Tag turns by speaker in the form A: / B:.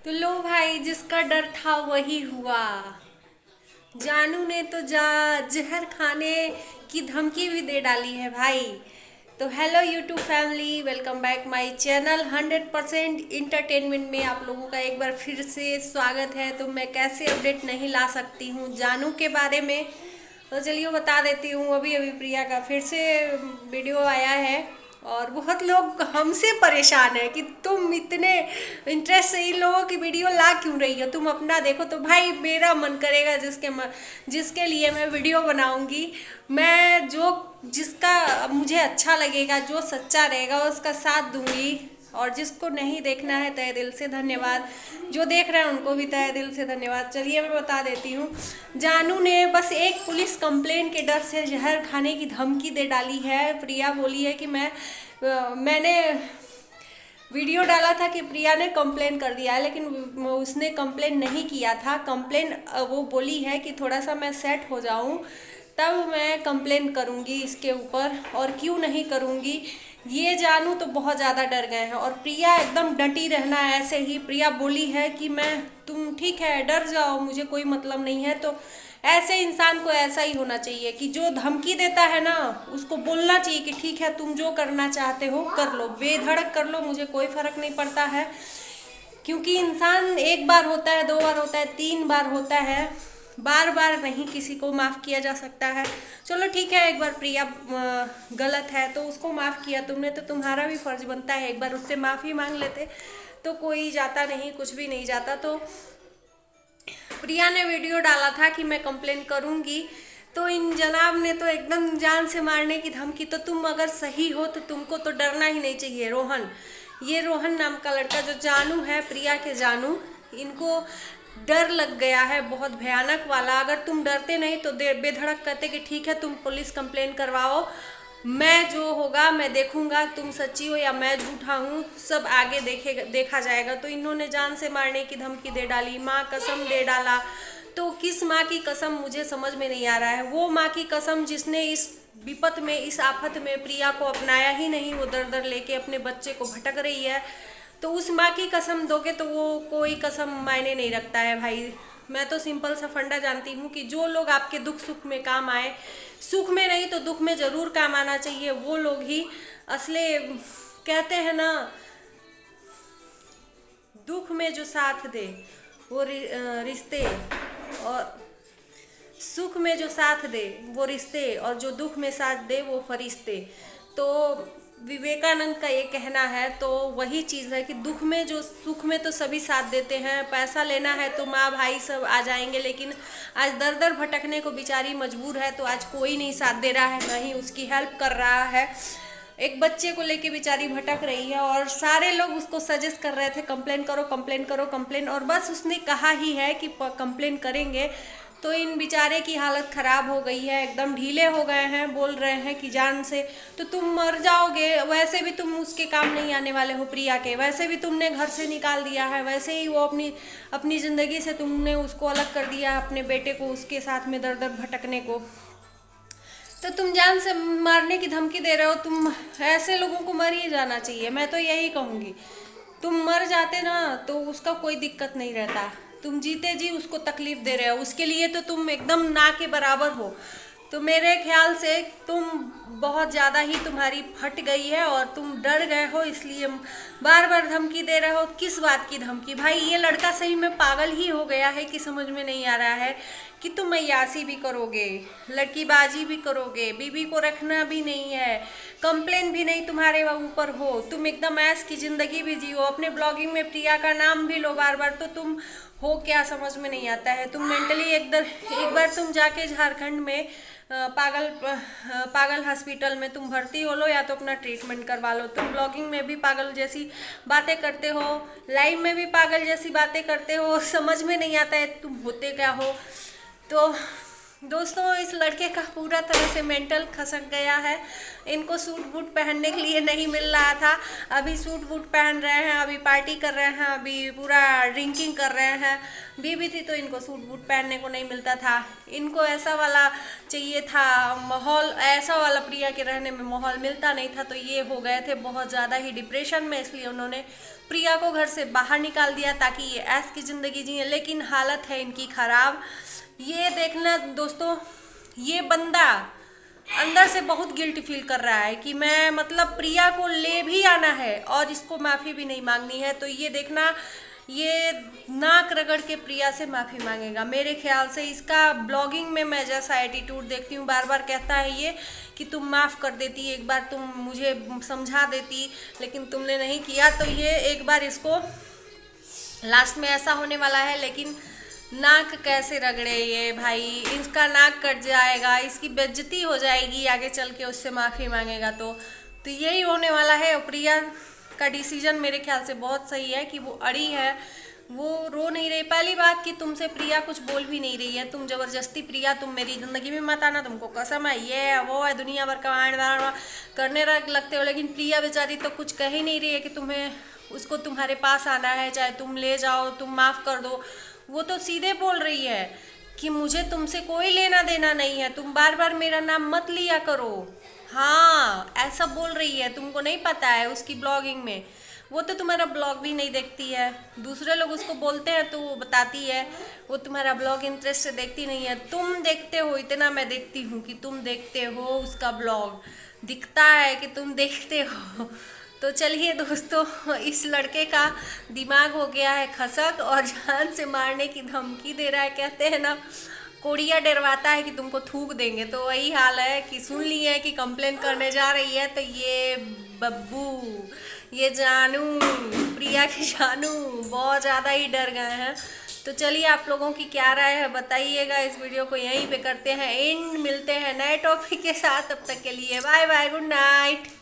A: तो लो भाई, जिसका डर था वही हुआ। जानू ने तो जहर खाने की धमकी भी दे डाली है भाई। तो hello YouTube family, welcome back my channel 100% entertainment में आप लोगों का एक बार फिर से स्वागत है। तो मैं कैसे अपडेट नहीं ला सकती हूँ जानू के बारे में, तो चलिए बता देती हूँ। अभी अभी प्रिया का फिर से वीडियो आया है और बहुत लोग हमसे परेशान है कि तुम इतने इंटरेस्ट से इन लोगों की वीडियो ला क्यों रही हो, तुम अपना देखो। तो भाई मेरा मन करेगा जिसके लिए मैं वीडियो बनाऊंगी, मैं जो जिसका मुझे अच्छा लगेगा, जो सच्चा रहेगा उसका साथ दूंगी। और जिसको नहीं देखना है तहे दिल से धन्यवाद, जो देख रहे हैं उनको भी तहे दिल से धन्यवाद। चलिए मैं बता देती हूँ। जानू ने बस एक पुलिस कंप्लेंट के डर से जहर खाने की धमकी दे डाली है। प्रिया बोली है कि मैंने वीडियो डाला था कि प्रिया ने कंप्लेन कर दिया है, लेकिन उसने कंप्लेन नहीं किया था। कंप्लेन वो बोली है कि थोड़ा सा मैं सेट हो जाऊं तब मैं कंप्लेन करूंगी इसके ऊपर, और क्यों नहीं करूंगी। ये जानू तो बहुत ज़्यादा डर गए हैं और प्रिया एकदम डटी रहना है ऐसे ही। प्रिया बोली है कि तुम ठीक है डर जाओ, मुझे कोई मतलब नहीं है। तो ऐसे इंसान को ऐसा ही होना चाहिए कि जो धमकी देता है ना, उसको बोलना चाहिए कि ठीक है तुम जो करना चाहते हो कर लो, बेधड़क कर लो, मुझे कोई फर्क नहीं पड़ता है। क्योंकि इंसान एक बार होता है, दो बार होता है, तीन बार होता है, बार बार नहीं किसी को माफ़ किया जा सकता है। चलो ठीक है, एक बार प्रिया गलत है तो उसको माफ़ किया तुमने, तो तुम्हारा भी फर्ज बनता है एक बार उससे माफ़ी मांग लेते, तो कोई जाता नहीं, कुछ भी नहीं जाता। तो प्रिया ने वीडियो डाला था कि मैं कंप्लेन करूंगी, तो इन जनाब ने तो एकदम जान से मारने की धमकी। तो तुम अगर सही हो तो तुमको तो डरना ही नहीं चाहिए। ये रोहन नाम का लड़का जो जानू है, प्रिया के जानू, इनको डर लग गया है बहुत भयानक वाला। अगर तुम डरते नहीं तो बेधड़क कहते कि ठीक है तुम पुलिस कंप्लेन करवाओ, मैं जो होगा मैं देखूंगा, तुम सच्ची हो या मैं झूठा हूँ सब आगे देखा जाएगा। तो इन्होंने जान से मारने की धमकी दे डाली, माँ कसम दे डाला। तो किस माँ की कसम मुझे समझ में नहीं आ रहा है। वो माँ की कसम जिसने इस विपत में, इस आफत में प्रिया को अपनाया ही नहीं, वो दर दर लेके अपने बच्चे को भटक रही है। तो उस माँ की कसम दोगे तो वो कोई कसम मायने नहीं रखता है भाई। मैं तो सिंपल सा फंडा जानती हूँ कि जो लोग आपके दुख सुख में काम आए, सुख में नहीं तो दुख में ज़रूर काम आना चाहिए, वो लोग ही असले कहते हैं ना, दुख में जो साथ दे वो रिश्ते, और सुख में जो साथ दे वो रिश्ते, और जो दुख में साथ दे वो फरिश्ते। तो विवेकानंद का ये कहना है, तो वही चीज़ है कि दुख में जो, सुख में तो सभी साथ देते हैं, पैसा लेना है तो माँ भाई सब आ जाएंगे, लेकिन आज दर दर भटकने को बेचारी मजबूर है, तो आज कोई नहीं साथ दे रहा है, ना ही उसकी हेल्प कर रहा है। एक बच्चे को लेके बेचारी भटक रही है और सारे लोग उसको सजेस्ट कर रहे थे कंप्लेन करो कंप्लेन करो कंप्लेन, और बस उसने कहा ही है कि कंप्लेन करेंगे। तो इन बेचारे की हालत ख़राब हो गई है, एकदम ढीले हो गए हैं, बोल रहे हैं कि जान से तो तुम मर जाओगे, वैसे भी तुम उसके काम नहीं आने वाले हो प्रिया के, वैसे भी तुमने घर से निकाल दिया है, वैसे ही वो अपनी अपनी ज़िंदगी से तुमने उसको अलग कर दिया, अपने बेटे को उसके साथ में दर दर भटकने को। तो तुम जान से मारने की धमकी दे रहे हो। तुम ऐसे लोगों को मर ही जाना चाहिए, मैं तो यही कहूँगी। तुम मर जाते ना तो उसका कोई दिक्कत नहीं रहता, तुम जीते जी उसको तकलीफ दे रहे हो, उसके लिए तो तुम एकदम ना के बराबर हो। तो मेरे ख्याल से तुम बहुत ज़्यादा ही तुम्हारी फट गई है और तुम डर गए हो, इसलिए बार बार धमकी दे रहे हो। किस बात की धमकी भाई? ये लड़का सही में पागल ही हो गया है कि समझ में नहीं आ रहा है कि तुम अय्यासी भी करोगे, लड़कीबाजी भी करोगे, बीबी को रखना भी नहीं है, कंप्लेन भी नहीं तुम्हारे ऊपर हो, तुम एकदम ऐश की ज़िंदगी भी जियो, अपने ब्लॉगिंग में प्रिया का नाम भी लो बार बार। तो तुम हो क्या समझ में नहीं आता है। तुम मेंटली एक बार तुम जाके झारखंड में पागल हॉस्पिटल में तुम भर्ती हो लो, या तो अपना ट्रीटमेंट करवा लो। तुम ब्लॉगिंग में भी पागल जैसी बातें करते हो, लाइव में भी पागल जैसी बातें करते हो, समझ में नहीं आता है तुम होते क्या हो। तो दोस्तों इस लड़के का पूरा तरह से मेंटल खसक गया है। इनको सूट बूट पहनने के लिए नहीं मिल रहा था, अभी सूट बूट पहन रहे हैं, अभी पार्टी कर रहे हैं, अभी पूरा ड्रिंकिंग कर रहे हैं। बीवी थी तो इनको सूट बूट पहनने को नहीं मिलता था। इनको ऐसा वाला चाहिए था माहौल, ऐसा वाला प्रिया के रहने में माहौल मिलता नहीं था, तो ये हो गए थे बहुत ज़्यादा ही डिप्रेशन में। इसलिए उन्होंने प्रिया को घर से बाहर निकाल दिया ताकि ये ऐश की ज़िंदगी जिए। लेकिन हालत है इनकी ख़राब। ये देखना दोस्तों, ये बंदा अंदर से बहुत गिल्ट फील कर रहा है कि मैं मतलब प्रिया को ले भी आना है और इसको माफ़ी भी नहीं मांगनी है। तो ये देखना, ये नाक रगड़ के प्रिया से माफ़ी मांगेगा मेरे ख्याल से। इसका ब्लॉगिंग में मैं जैसा एटीट्यूड देखती हूँ, बार बार कहता है ये कि तुम माफ़ कर देती, एक बार तुम मुझे समझा देती, लेकिन तुमने नहीं किया। तो ये एक बार इसको लास्ट में ऐसा होने वाला है। लेकिन नाक कैसे रगड़े ये भाई, इसका नाक कट जाएगा, इसकी बेइज्जती हो जाएगी आगे चल के उससे माफ़ी मांगेगा तो यही होने वाला है। प्रिया का डिसीजन मेरे ख्याल से बहुत सही है कि वो अड़ी है, वो रो नहीं रही। पहली बात कि तुमसे प्रिया कुछ बोल भी नहीं रही है, तुम ज़बरदस्ती प्रिया तुम मेरी ज़िंदगी में मत आना, तुमको कसम है, ये है वो है, दुनिया भर का करने लगते हो। लेकिन प्रिया बेचारी तो कुछ कह ही नहीं रही है कि तुम्हें उसको तुम्हारे पास आना है, चाहे तुम ले जाओ, तुम माफ़ कर दो। वो तो सीधे बोल रही है कि मुझे तुमसे कोई लेना देना नहीं है, तुम बार बार मेरा नाम मत लिया करो। हाँ, ऐसा बोल रही है, तुमको नहीं पता है उसकी ब्लॉगिंग में। वो तो तुम्हारा ब्लॉग भी नहीं देखती है, दूसरे लोग उसको बोलते हैं तो वो बताती है। वो तुम्हारा ब्लॉग इंटरेस्ट से देखती नहीं है, तुम देखते हो, इतना मैं देखती हूँ कि तुम देखते हो उसका ब्लॉग, दिखता है कि तुम देखते हो। तो चलिए दोस्तों, इस लड़के का दिमाग हो गया है खसक और जान से मारने की धमकी दे रहा है। कहते हैं ना, कोड़िया डरवाता है कि तुमको थूक देंगे, तो वही हाल है कि सुन लिए है कि कंप्लेन करने जा रही है। तो ये बब्बू, ये जानू, प्रिया के जानू बहुत ज़्यादा ही डर गए हैं। तो चलिए, आप लोगों की क्या राय है बताइएगा। इस वीडियो को यहीं पे करते हैं एंड, मिलते हैं नए टॉपिक के साथ। तब तक के लिए बाय बाय, गुड नाइट।